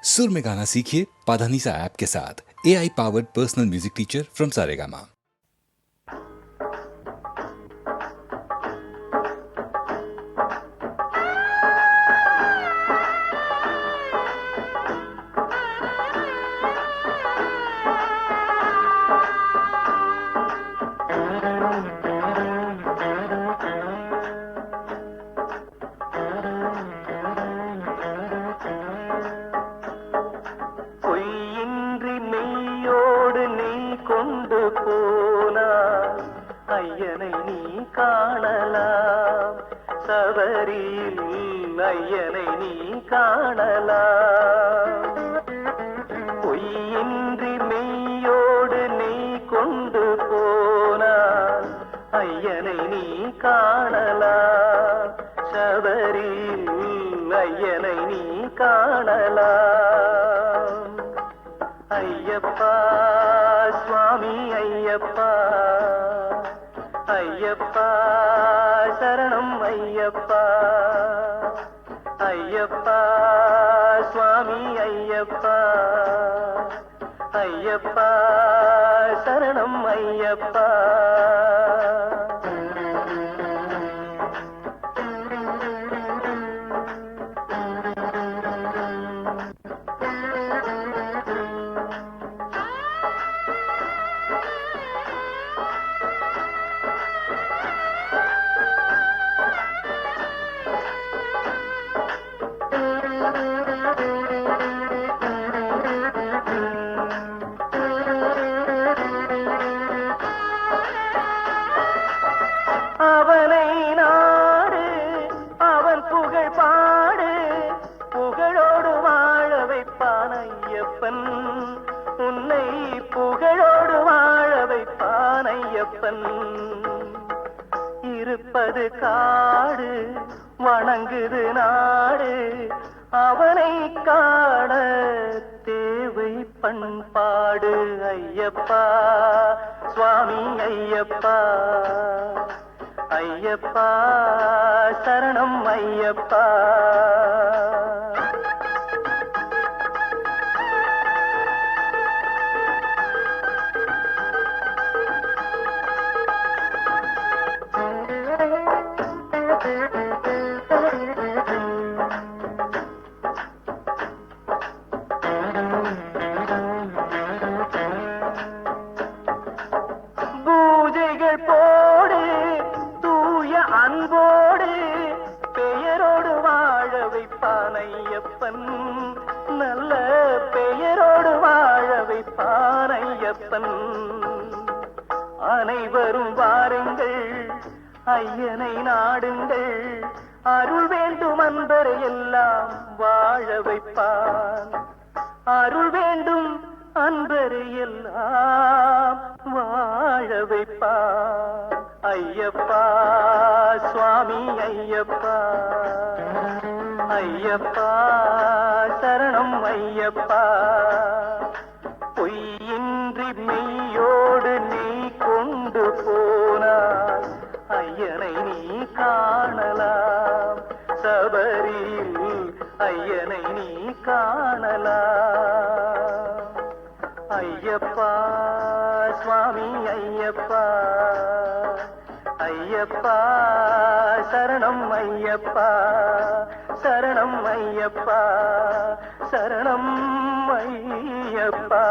सुर में गाना सीखिए पाधानीसा ऐप के साथ। AI powered personal music teacher from Saregama. ஐயனை நீ காணலாம், சபரியில் ஐயனை நீ காணலாம். பொய்யின்றி மெய்யோடு நீ கொண்டு போனால் ஐயனை நீ காணலாம், சபரியில் ஐயனை நீ காணலாம். ஐயப்பா சுவாமி ஐயப்பா, ஐயப்பா சரணம் ஐயப்பா, ஐயப்பா சுவாமி ஐயப்பா, ஐயப்பா சரணம் ஐயப்பா. அவனை நாடு, அவன் புகழ் பாடு, புகழோடு வாழ வைப்பான் ஐயப்பன், உன்னை புகழோடு வாழ வைப்பான் ஐயப்பன். இருப்பது காடு, வணங்குது நாடு, அவனை காண தேவை பண்பாடு. ஐயப்பா சுவாமி ஐயப்பா, ஐயப்பா சரணம் ஐயப்பா. பூஜைகள் போடு தூய அன்போடு, பெயரோடு வாழ வைப்பான் ஐயப்பன், நல்ல பெயரோடு வாழ வைப்பான் ஐயப்பன். அனைவரும் வாருங்கள் ஐயனை நாடுங்கள், அருள் வேண்டும் அன்பரை எல்லாம் வாழ வைப்பான், அருள் வேண்டும் அன்பரை எல்லாம் வாழ வைப்பான். ஐயப்பா சுவாமி ஐயப்பா, ஐயப்பா சரணம் ஐயப்பா. பொய்யின்றி மெய்யோடு நீ கொண்டு போனால் ஐயனை நீ காணலாம், சபரியில் ஐயனை நீ காணலாம். ஐயப்பா சுவாமி ஐயப்பா, ஐயப்பா சரணம் ஐயப்பா, சரணம் ஐயப்பா, சரணம் ஐயப்பா.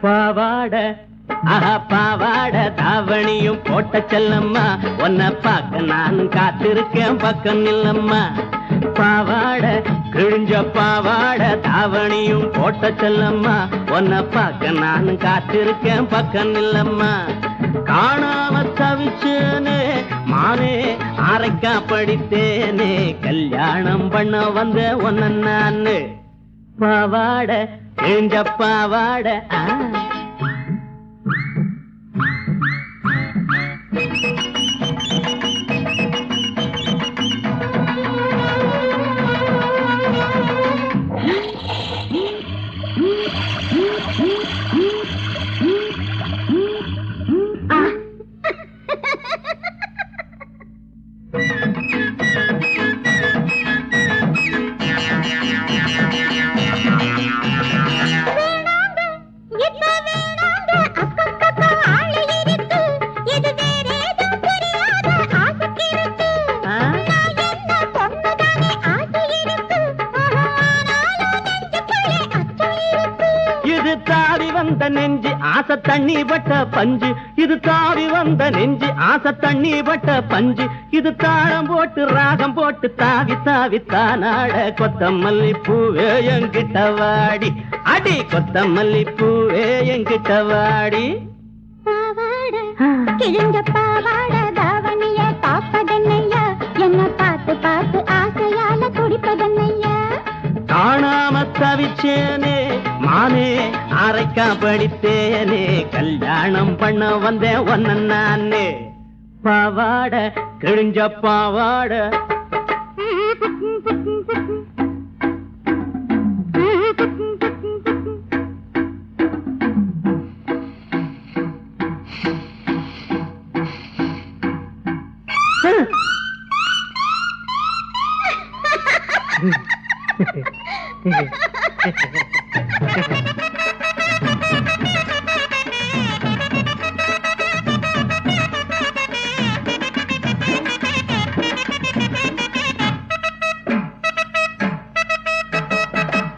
பாவாட பாவாட தாவணியும் போட்ட செல்லம்மா, உன்னை பார்க்க நானும் காத்திருக்கேன் பக்கம் நில்லம்மா. பாவாட கிழிஞ்ச பாவாட தாவணியும் போட்ட செல்லம்மா, உன்னை பார்க்க நானும் காத்திருக்கேன் பக்கம் நில்லம்மா. காணாம தவிச்சேனே மானே அரைக்கா படித்தேனே, கல்யாணம் பண்ண வந்த ஒன்ன நானு. பாவாட கிழிஞ்ச பாவாட நெஞ்சு ஆசை தண்ணி பட்ட பஞ்சு, இது தாவி வந்த நெஞ்சு ஆசை தண்ணி பட்ட பஞ்சு. இது தாளம் போட்டு ராகம் போட்டு தாவி தாவி தானாட. கொத்தமல்லி பூவே எங்கிட்ட வாடி, அடி கொத்தமல்லி பூவே எங்கிட்ட வாடி. பாவாட கிழிஞ்ச பாவாட தாவணிய பாப்பதன்னையா, என்ன பார்த்து பார்த்து ஆசையால துடிப்பதன்னையா. காணாம தவிச்சேனே மானே அரைக்கா படித்தேனே, கல்யாணம் பண்ண வந்தேன் ஒன்ன நானே. பாவாட கிழிஞ்ச பாவாட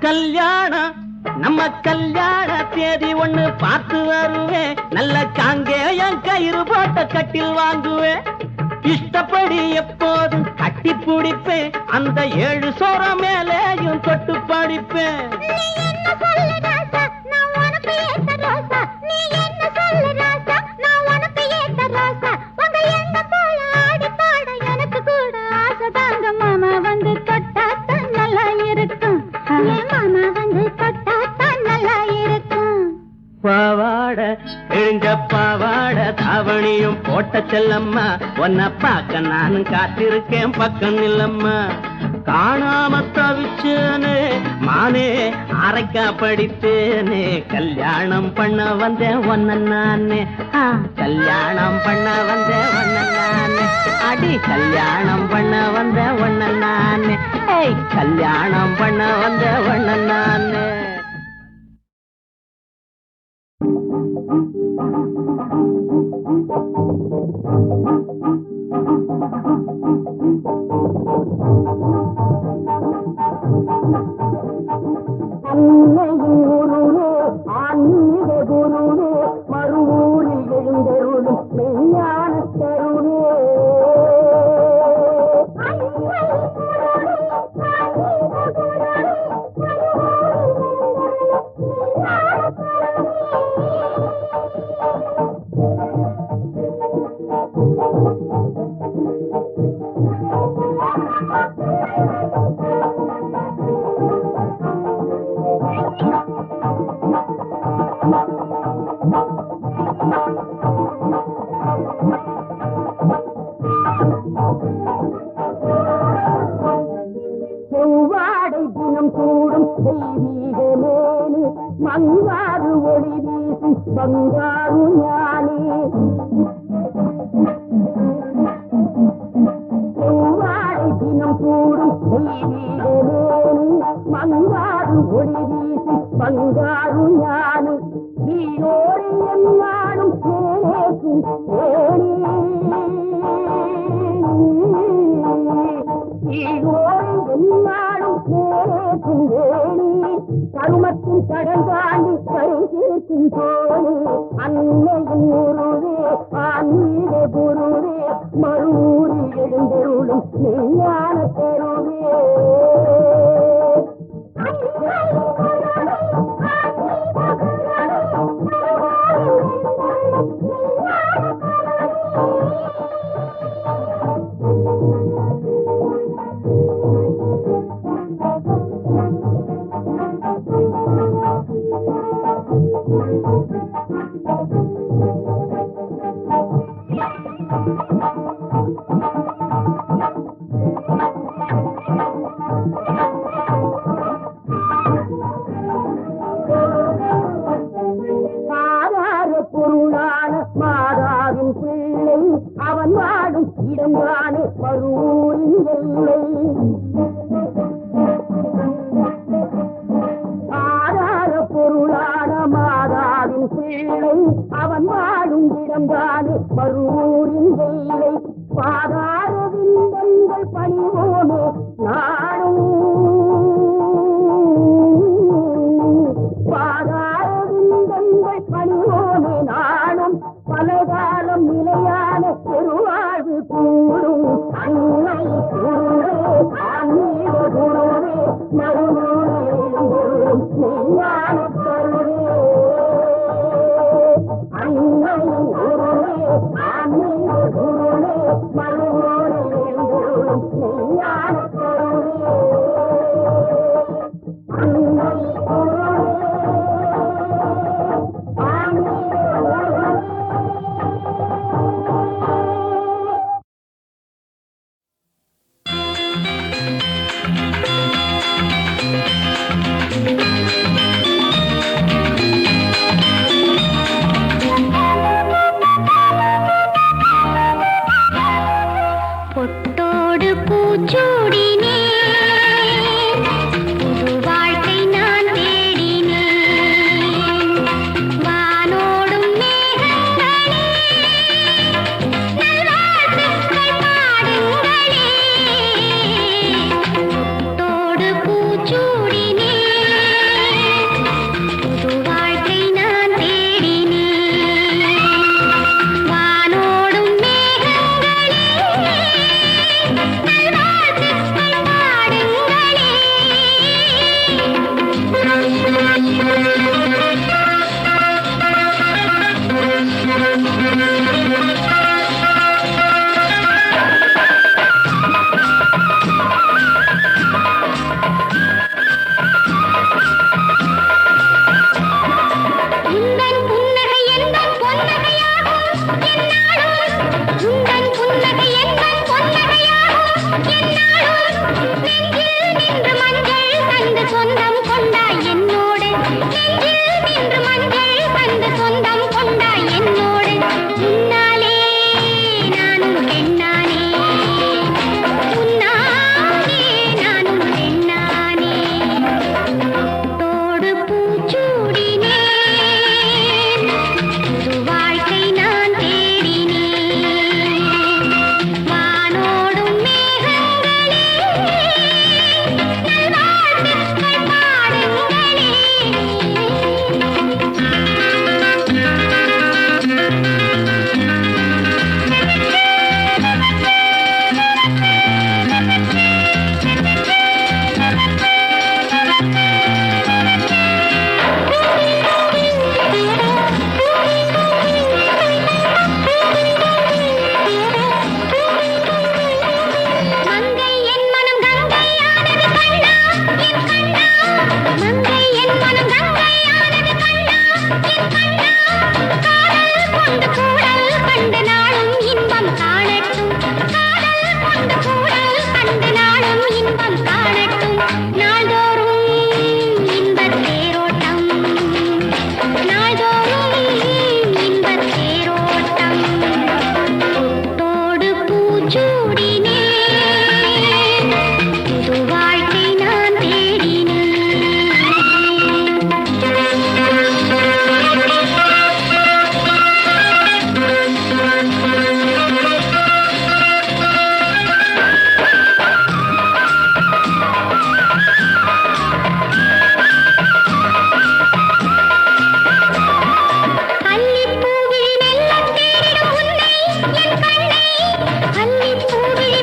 கல்யாணம் நம்ம கல்யாண தேதி ஒண்ணு பார்த்து வருவேன். நல்ல காங்கேயம் கயிறு போட்ட கட்டில் வாங்குவேன். இஷ்டப்படி எப்போதும் கட்டி பிடிப்பேன். அந்த 7 சோரம் மேலேயும் தொட்டு படிப்பேன். பாவாட கிழிஞ்ச பாவாட தாவணியும் போட்ட செல்லம்மா, உன்னை பார்க்க நானும் காத்திருக்கேன் பக்கம் இல்லம்மா. காணாம தவிச்சேனே மானே அரைக்கா படித்தேனே, கல்யாணம் பண்ண வந்தேன் ஒன்ன நானே. கல்யாணம் பண்ண வந்தேன் ஒன்ன நானே. அடி கல்யாணம் பண்ண வந்த ஒன்ன நானே. கல்யாணம் பண்ண வந்த ஒன்ன நானே. மறுவூரில் எழுந்தருளும் மெய்ஞான தருணே. செவ்வாடை தினம் கூடும் தெய்வீக மேனி, மங்காறு ஒளி வீசும் பங்காரு ஞானி. செவ்வாடை தினம் கூடும் தெய்வீக மேனி, மங்காறு ஒளி வீசும் பங்காரு ஞானி. ஈரோடு என்னாலும் சேரேக்கும் தேனி. என்னாலும் சேரேக்கும் வேணி, கருமத்தின் கடன் தாண்டி பரிசிருக்கும் தோணி. அன்னையின் உருவே ஆன்மீக குருவே, மறுவூரி எழுந்தருளும் மெய்ஞான கருவே. அவன் வாடும் இடம்தானே மறுவூரின் எல்லை. ஆதார பொருளான மாதாவின் பிள்ளை, அவன் வாடும் இடம்தானே மறுவூரின் எல்லை. பாதார விந்தங்கள் பணிவோமே நாடும், பாதார விந்தங்கள் பணிவோமே நாடும். பலகாலம் நிலையான பெருவாழ்வு கூடும். அன்னை குருவே ஆன்மீக குருவே, மறுவூரில் மெய்ஞான கருவே. அன்னை குருவே ஆன்மீக குருவே, மறுவூரில் மெய்ஞான கருவே. அன்னை குருவே ஆன்மீக பூச்சூடினே புது வாழ்க்கை நான் தேடினேன் வானோடும் மேகங்களே நல்வாழ்த்துக்கள் பாடுங்களே தோடு பூச்சூடினே புது வாழ்க்கை நான் தேடினேன் வானோடும் மேகங்களே நல்வாழ்த்துக்கள் பாடுங்களே உந்தன் புன்னகை எந்தன் பொன்னகையாகும் என்னாலும் உந்தன் புன்னகை எந்தன் பொன்னகையாகும் என்னாலும் நெஞ்சில் நின்று மஞ்சள் தந்து சொந்தம் கொண்டாய் என்னோடு நெஞ்சில் நின்று மஞ்சள் தந்து சொந்தம் கொண்டாய் என்னோடு உன்னாலே நானும் பெண்ணானே உன்னாலே நானும் பெண்ணானே தோடு பூச்சூடினேன் புது வாழ்க்கை நான் தேடினேன் வானோடும் மேகங்களே நல்வாழ்த்துக்கள் பாடுங்களே மங்கை என் மனம் கங்கையானது கண்ணா என் கண்ணா மங்கை என் மனம் கங்கையானது கண்ணா என் கண்ணா காதல் கொண்டு கூடல் கண்டு நாளும் இன்பம் காணட்டும் காதல் கொண்டு கூடல் கண்டு நாளும் இன்பம் காணட்டும் நாள்தோறும் இன்பத் தேரோட்டம் நாள்தோறும் இன்பத் தேரோட்டம் தோடு பூச்சூடினேன் புது வாழ்க்கை நான் அல்லிப்பூவில் மெல்லத் தேடிடும் உன்னை என் கண்ணை அல்லிப்பூவில்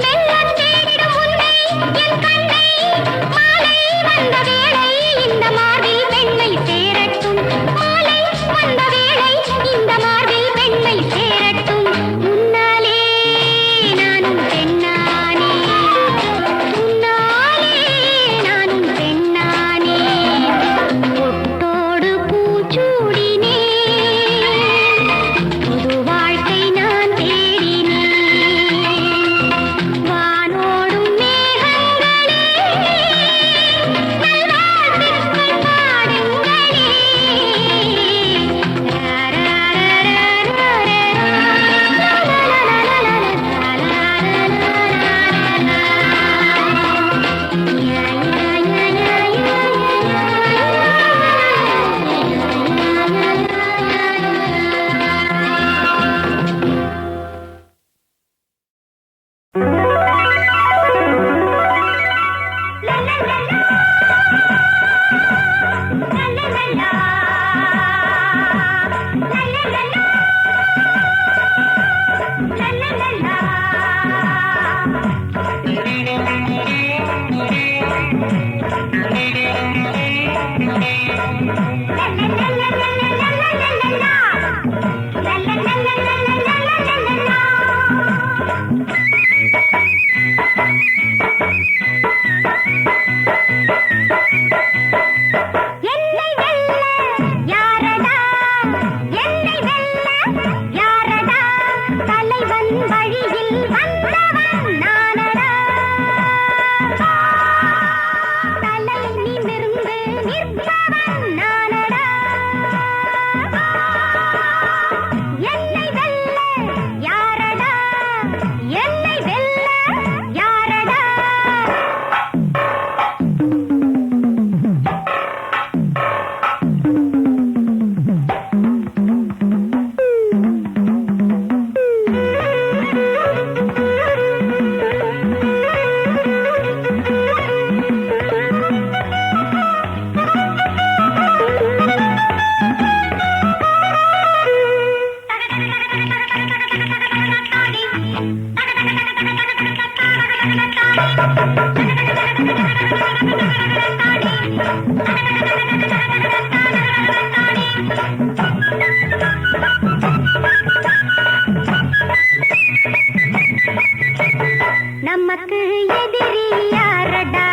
நமக்கு எதிரி யாரடா,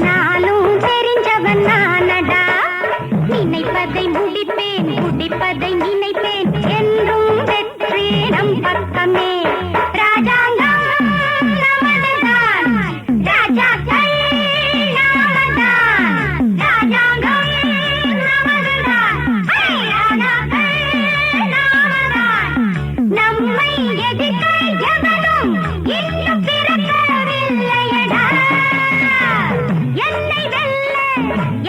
நானும் தெரிஞ்சவன் நானடா. நினைப்பதை முடிப்பேன், முடிப்பதை நினைப்பேன், என்றும் வெற்றி நம் பக்கமே. ராஜாங்கம் நமதுதான், ராஜாக்கள் நாமதான். ராஜாங்கம் நமதுதான், ராஜாக்கள் நாமதான். நம்மை எதிர்க்க எவனும் இன்னும் பிறக்கவில்லையடா. என்னை வெல்ல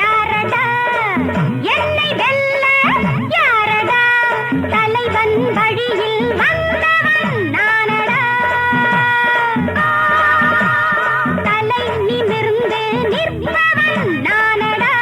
யாரடா, என்னை வெல்ல யாரடா. தலைவன் வழியில் வந்தவன் நானடா. தலை நிமிர்ந்து நிற்பவன் நானடா.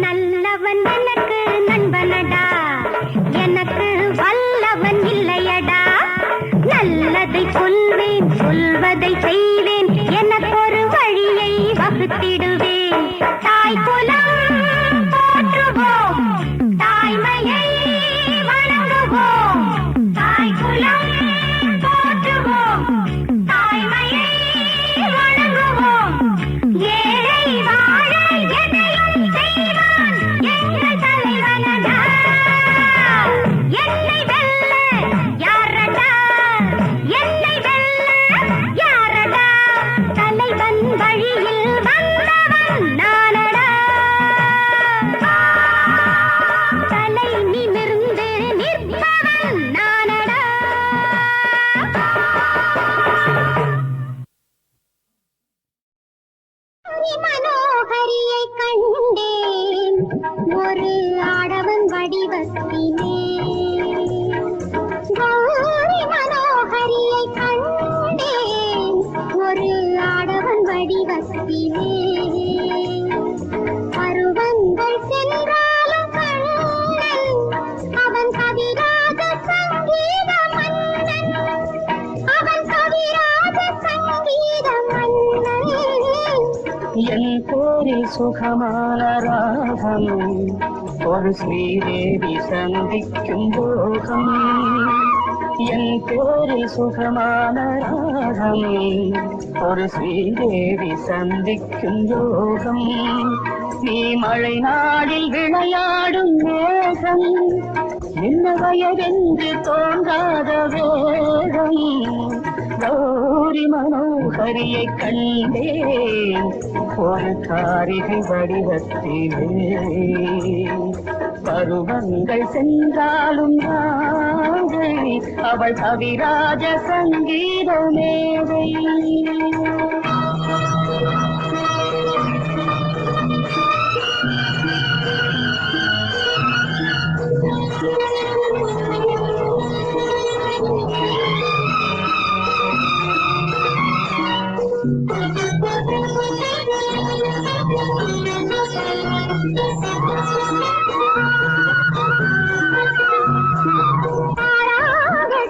நல்லவன் எனக்கு நண்பனடா, எனக்கு வல்லவன் இல்லையடா. நல்லதை சொல்வேன், சொல்வதை செய்வேன், எனக்கு ஒரு வழியை வகுத்திடுவேன். தாய் குலம் போற்றுவோம், தாய்மையை வணங்குவோம். தாய் குலம் போற்றுவோம், தாய்மையை வணங்குவோம். ஏழை வாழ எதையும் செய்வான் எங்கள் தலைவனடா. என்னை வெல்ல யாரடா, என்னை வெல்ல யாரடா. தலைவன் வழியில் வந்தவன் நானடா. தலை நிமிர்ந்து நிற்பவன் நானடா. மனோகரியை கண்டேன் ஒரு ஆடவன் வடிவத்திலே. கௌரி மனோகரியை கண்டேன் ஒரு ஆடவன் வடிவத்திலே. பருவங்கள் சென்றாலும் கண்ணன் அவன் கவிராஜ சங்கீத மன்னன். அவன் கவிராஜ சங்கீத மன்னன். என் போரில் சுகமான ராகம் ஒரு ஸ்ரீதேவி சந்திக்கும் யோகம். என் போரில் சுகமான ராகம் ஒரு ஸ்ரீதேவி சந்திக்கும் யோகம். நீ மழை நாடில் விளையாடும் மேகம், என்ன வயதென்று தோன்றாத வேகம். கௌரி மனோகரியை கண்டேன் ஒரு காரிகை வடிவத்திலே. பருவங்கள் சென்றாலும் ராதை அவள் கவிராஜ சங்கீத மேதை.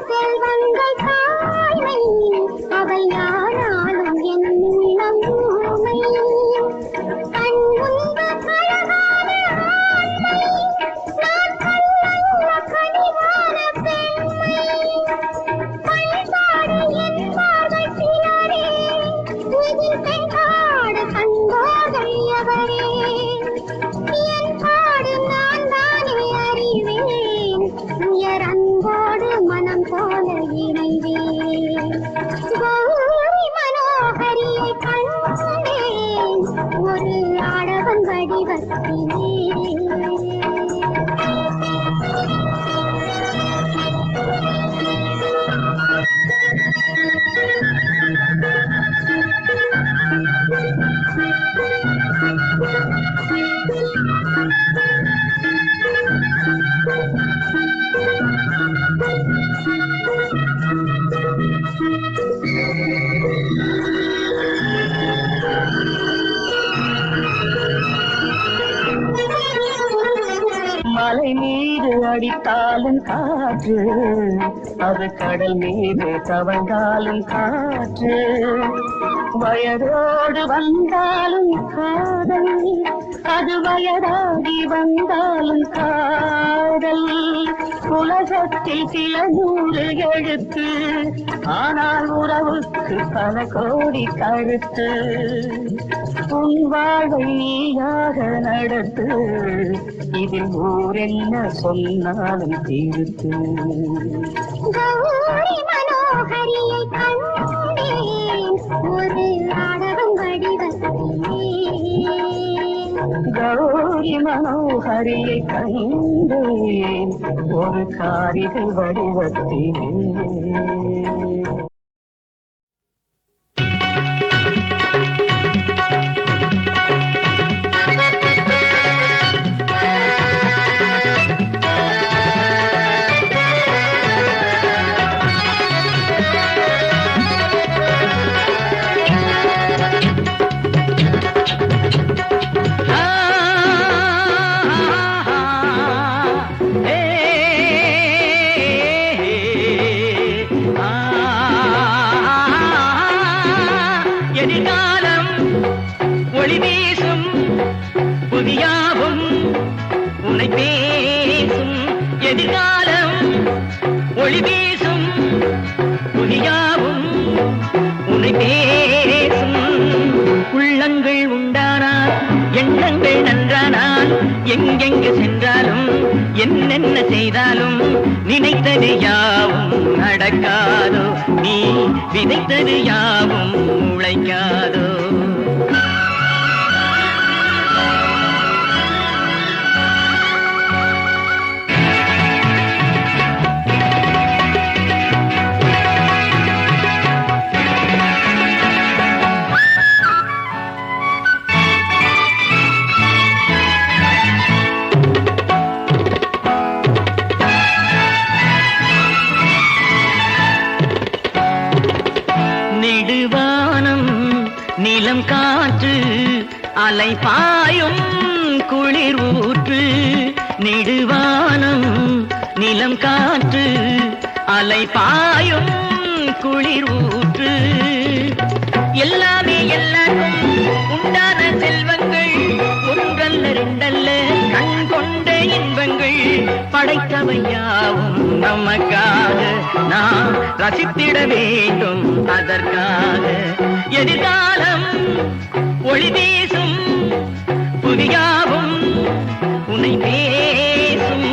செல்வங்கள் தாய்மை அவை யாராலும் என் உள்ளம் ஊமை. கண் முன்பு அழகான ஆண்மை, நான் கல்லல்ல கனிவான பெண்மை. பண்பாடு என்பார்கள் சிலரே, இதில் பெண்பாடு கண்டோர்கள் எவரே. என் பாடு நான் தானே அறிவேன், உயர் அன்போடு மனம் போல இணைவேன். கௌரி மனோகரியை கண்டேன் ஒரு ஆடவன் வடிவத்திலே. மலை மீது அடித்தாலும் காற்று, அது கடல் மீது தவழ்ந்தாலும் காற்று. வயதோடு வந்தாலும் காதல், அது வயதாகி வந்தாலும் காதல். உலகத்தில் சில 100 எழுத்து, ஆனால் உறவுக்கு பல கோடி கருத்து. உன் வாழ்வை நீயாக நடத்து, இதில் ஊரென்ன சொன்னாலும் தீர்த்து. கௌரி மனோகரியை கண்டேன் ஒரு நாடகம் வடிவத்திலே. கௌரி மனோகரியை கண்டேன் ஒரு காரிகை வடிவத்திலே. எதிர்காலம் ஒளி வீசும் புதியாவும் உன்னை பேசும். எதிர்காலம் ஒளி வீசும் புதியாவும் உன்னை பேசும். உள்ளங்கள் உண்டானால் எண்ணங்கள் நன்றானால் எங்கெங்கு சென்றாலும் என்னென்ன செய்தாலும் நினைத்தது யாவும் நடக்காதோ, நீ விதைத்தது யாவும் உழைக்காதோ. நெடுவானம் நிலம் காற்று அலை பாயும் குளிர் ஊற்று. நெடுவானம் நிலம் காற்று அலை பாயும் குளிர் ஊற்று. எல்லாமே எல்லாருக்கும் உண்டான செல்வங்கள், ஒன்றல்ல ரெண்டல்ல கண் கொண்ட இன்பங்கள். படைத்தவை யாவும் நமக்காக, நாம் ரசித்திட வேண்டும் அதற்காக. எதிர்காலம் ஒளி வீசும் புதியாவும் உன்னை பேசும்.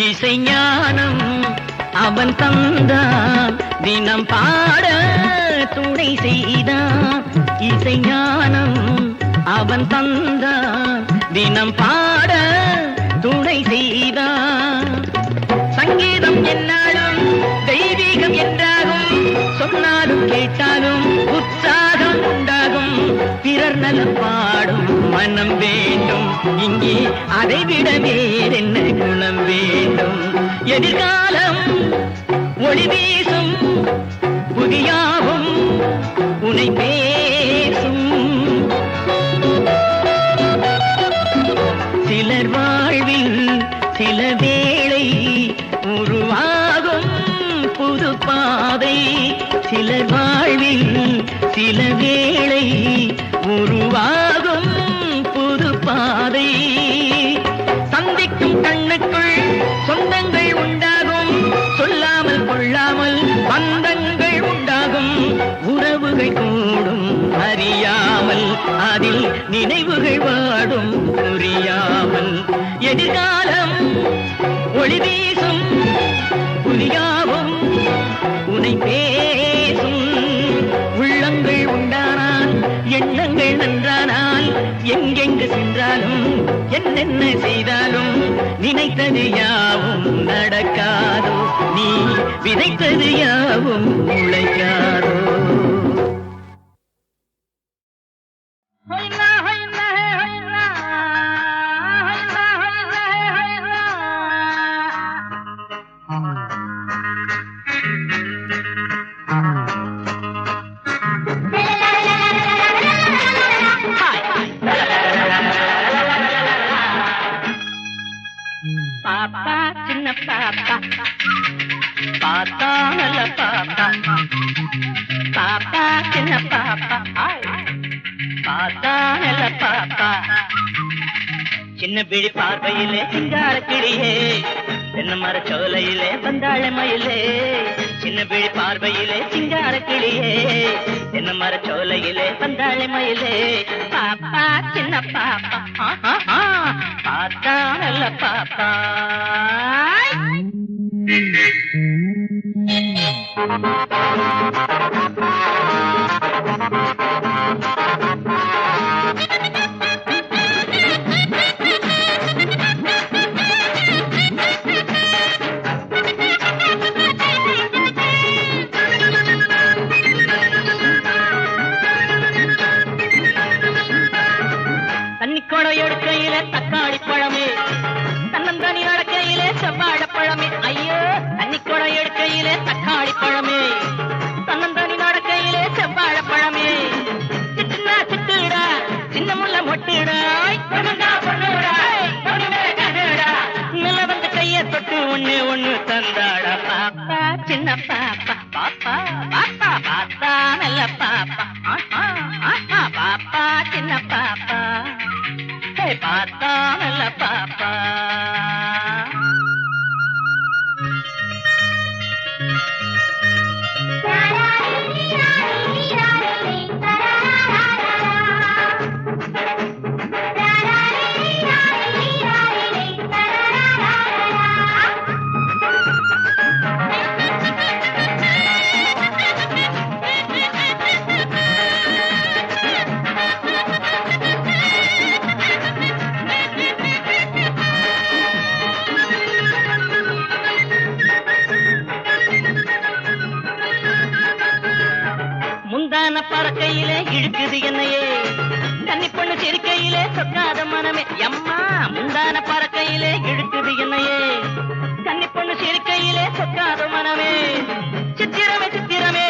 இசைஞானம் அவன் தந்தான், தினம் பாட துணை செய்தான். இசைஞானம் அவன் தந்தான், தினம் பாட துணை செய்தான். சங்கீதம் என்னாலும் தெய்வீகம் என்றாகும், சொன்னாலும் கேட்டாலும் உற்சாகம் உண்டாகும். பிறர் நலம் பாடும் மனம் வேண்டும், இங்கே அதைவிட வேறென்ன குணம் வேண்டும். எதிர்காலம் ஒளி வீசும் புதியாவும் உன்னை பேசும். சிலர் வாழ்வில் சில வேளை உருவாகும் புது பாதை. சிலர் வாழ்வில் சில வேளை உருவாகும் புது பாதை. சந்திக்கும் கண்ணுக்குள் சொந்தங்கள் உண்டாகும், சொல்லாமல் கொள்ளாமல் பந்தங்கள் உண்டாகும். உறவுகள் கூடும் அறியாமல், அதில் நினைவுகள் வாடும் புரியாமல். எதிர்காலம் ஒளி வீசும் புதியாவும் உன்னை பேசும். உள்ளங்கள் உண்டானால் எண்ணங்கள் நன்றானால் எங்கெங்கு சென்றாலும் என்னென்ன செய்தாலும் நினைத்தது யாவும் நடக்காதோ, நீ விதைத்தது யாவும் உழைக்காதோ. பாப்பா பார்த்தா நல்ல பாப்பா பாப்பா சின்ன பாப்பா பார்த்தா நல்ல பாப்பா சின்ன பிடி பார்வையிலே சிங்கார கிளியே தென்ன மர சோலையிலே வந்தாள மயிலே சின்ன பிடி பார்வையிலே சிங்கார கிளியே தென்ன மர சோலையிலே வந்தாள மயிலே பாப்பா சின்ன பாப்பா பார்த்தா நல்ல பாப்பா எடுக்கையிலே தக்காளி பழமே தன்னந்தனி நடக்கையிலே செவ்வாழ பழமே ஐயோ தண்ணிக்கொட எடுக்கையிலே தக்காளி பழமே தன்னந்தனி நடக்கையிலே செவ்வாழ பழமே சிட்டுனா சிட்டுடா சின்ன முள்ள மொட்டுடா நில வந்து கைய தொட்டு ஒண்ணு ஒண்ணு தந்தாடா பாப்பா சின்ன பாப்பா பாப்பா பாப்பா பார்த்தா நல்ல பாப்பா பாப்பா சின்ன பாப்பா பார்த்தா நல்ல பாப்பா பறக்கையிலே இழுக்குது என்னையே கன்னி பொண்ணு சிரிக்கையிலே சொக்காத மனமே அம்மா முந்தான பறக்கையிலே இழுக்குது என்னையே கன்னி பொண்ணு சிரிக்கையிலே சொக்காத மனமே சித்திரமே சித்திரமே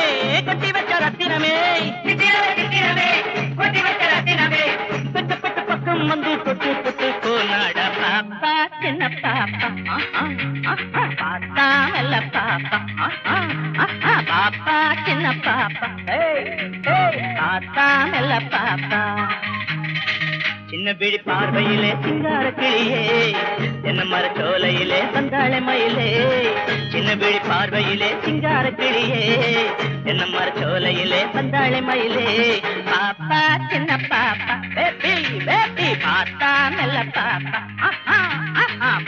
கொட்டி வச்ச ரத்தினமே சித்திரமே சித்திரமே கொட்டி வச்ச ரத்தினமே பெட்ட பெட்ட பக்கம் வந்து தொட்டு தொட்டு போனாட பாப்பா சின்ன பாப்பா பார்த்தா நல்ல பாப்பா பாப்பா சின்ன பாப்பா பார்த்தா நல்ல பாப்பா சின்ன பிடி பார்வையிலே சிங்கார கிளியே தென்ன மர சோலையிலே வந்தாள மயிலே சின்ன பிடி பார்வையிலே சிங்கார கிளியே தென்ன மர சோலையிலே வந்தாள மயிலே பாப்பா சின்ன பாப்பா பேபி பேபி பார்த்தா நல்ல பாப்பா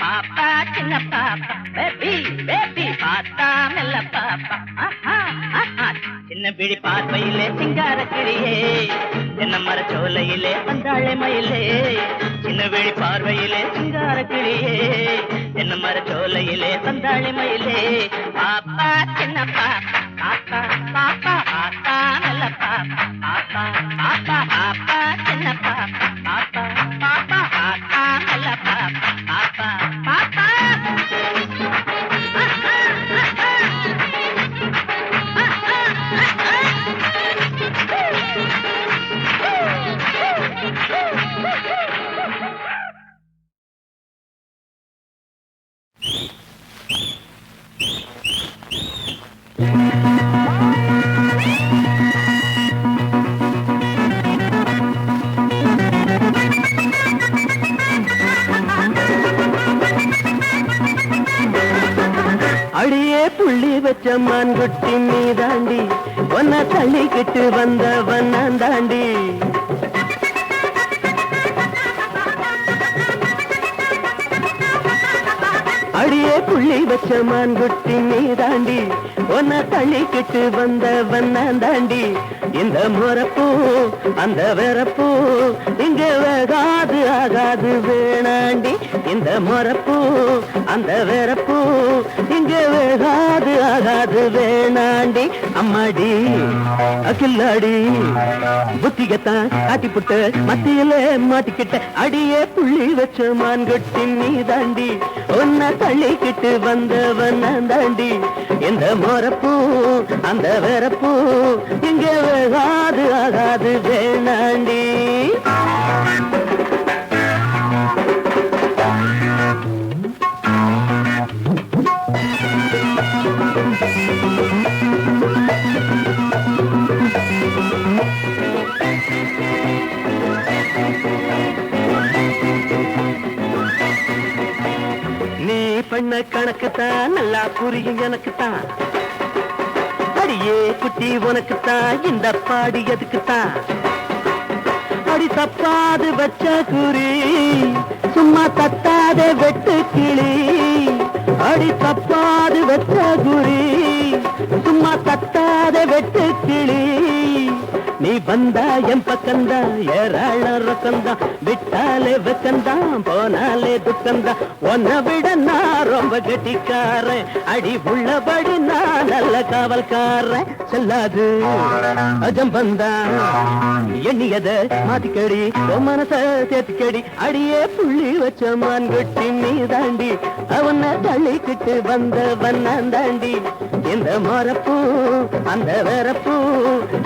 பாப்பா சின்ன பாப்பா பேபி பேபி பார்த்தா நல்ல பாப்பா சின்ன பிடி பார்வையிலே சிங்கார கிளியே தென்ன மர சோலையிலே வந்தாள மயிலே சின்ன விழி பார்வையிலே சிங்கார கிளியே தென்ன மர சோலையிலே வந்தாள மயிலே பாப்பா சின்ன பாப்பா பாப்பா பாப்பா பார்த்தா நல்ல பாப்பா பாப்பா பாப்பா பாப்பா சின்ன பாப்பா பாப்பா பாப்பா பார்த்தா நல்ல பாப்பா பாப்பா பாப்பா அடியே புள்ளி வச்ச மான்குட்டி நீ தாண்டி ஒன்ன தள்ளிக்கிட்டு வந்தவன் நான் தாண்டி அடியே புள்ளி வச்ச மான்குட்டி நீ தாண்டி ஒன்ன தள்ளிக்கிட்டு வந்தவன் நான் தாண்டி இந்த முறப்பூ அந்த வெறப்பூ இங்க வேகாது ஆகாது வேணாண்டி இந்த முறப்பூ அந்த வெறப்பூ இங்க வேகாது ஆகாது வேணாண்டி அம்மாடி அகில்லாடி புத்திகத்தான் காட்டிப்புட்ட மத்தியில மாட்டிக்கிட்ட அடியே புள்ளி வச்ச மான்குட்டி நீ தாண்டி ஒன்ன தள்ளிக்கிட்டு வந்தவன் தாண்டி இந்த முறப்பூ அந்த வெறப்பூ இங்க வேகாது ஆகாது வேணாண்டி கணக்குத்தான் நல்லா புரியும் எனக்குத்தான். அடியே குட்டி உனக்குத்தான் இந்த பாடி எதுக்குத்தான். அடி தப்பாது வச்ச குறி சும்மா தட்டாத வெட்டு கிளி. அடி தப்பாது வச்ச குறி சும்மா தட்டாத வெட்டு கிளி. நீ வந்தா என் பக்கந்தா ஏராள ரொக்கந்தா. விட்டாலே வெக்கந்தா போனாலே துக்கந்தா. உன்னை விட நான் ரொம்ப கெட்டிக்காரன். அடி உள்ளபடி நான் நல்ல காவல்காரன். செல்லாது அஜம்பந்தா எண்ணியத மாத்திக்கடி மனச சேர்த்துக்கடி. அடியே புள்ளி வச்ச மான்குட்டி நீ தாண்டி. அவனை தள்ளிக்கிட்டு வந்தவன் நான் தாண்டி. இந்த மரப்பூ அந்த வேறப்பூ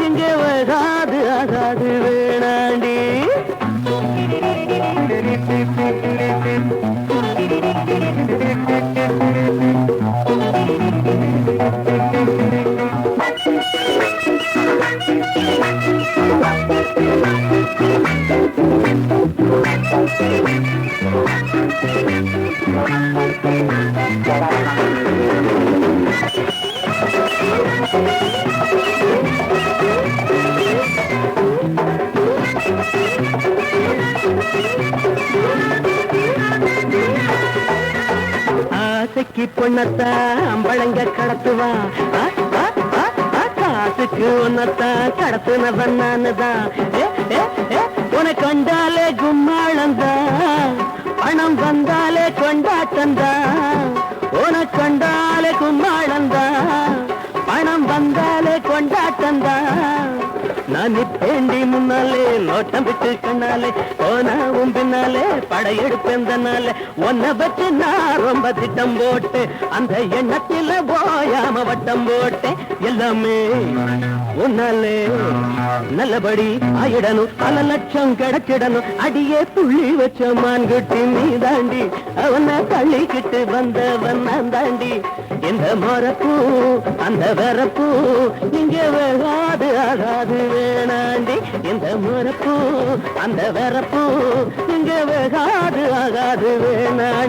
இங்கே ஆகாது ஆகாது வேணாண்டி. ஆசைக்கு பொண்ணத்தா அம்பளங்க கடத்துவா. காசுக்கு ஒன்னத்தா கடத்துனவன் நானுதான். உனக்கு கண்டாலே கும்மாளந்தா. பணம் வந்தாலே கொண்டாட்டந்தா. உனக்கு கண்டாலே கும்மாளந்தா. பணம் வந்தாலே கொண்டாட்டந்தா. நான் நிப்பேண்டி முன்னாலே நோட்டம் விட்டு கண்ணாலே போனாவும் பின்னாலே படையெடுப்பேன் தன்னாலே. உன்னை வச்சு நான் ரொம்ப திட்டம் போட்டு அந்த எண்ணத்தில போயாம வட்டம் போட்டேன். எல்லாமே உன்னாலே நல்லபடி ஆயிடணும். பல லட்சம் கிடைச்சிடணும். அடியே புள்ளி வச்ச மான்குட்டி நீ தாண்டி. அவனை தள்ளிக்கிட்டு வந்தவன் நான் தாண்டி. இந்த மரப்பூ அந்த வரப்பூ இங்கே வேகாது ஆகாது வேணாண்டி. இந்த மரப்பூ அந்த வரப்பூ இங்கே வேகாது ஆகாது வேணாண்டி.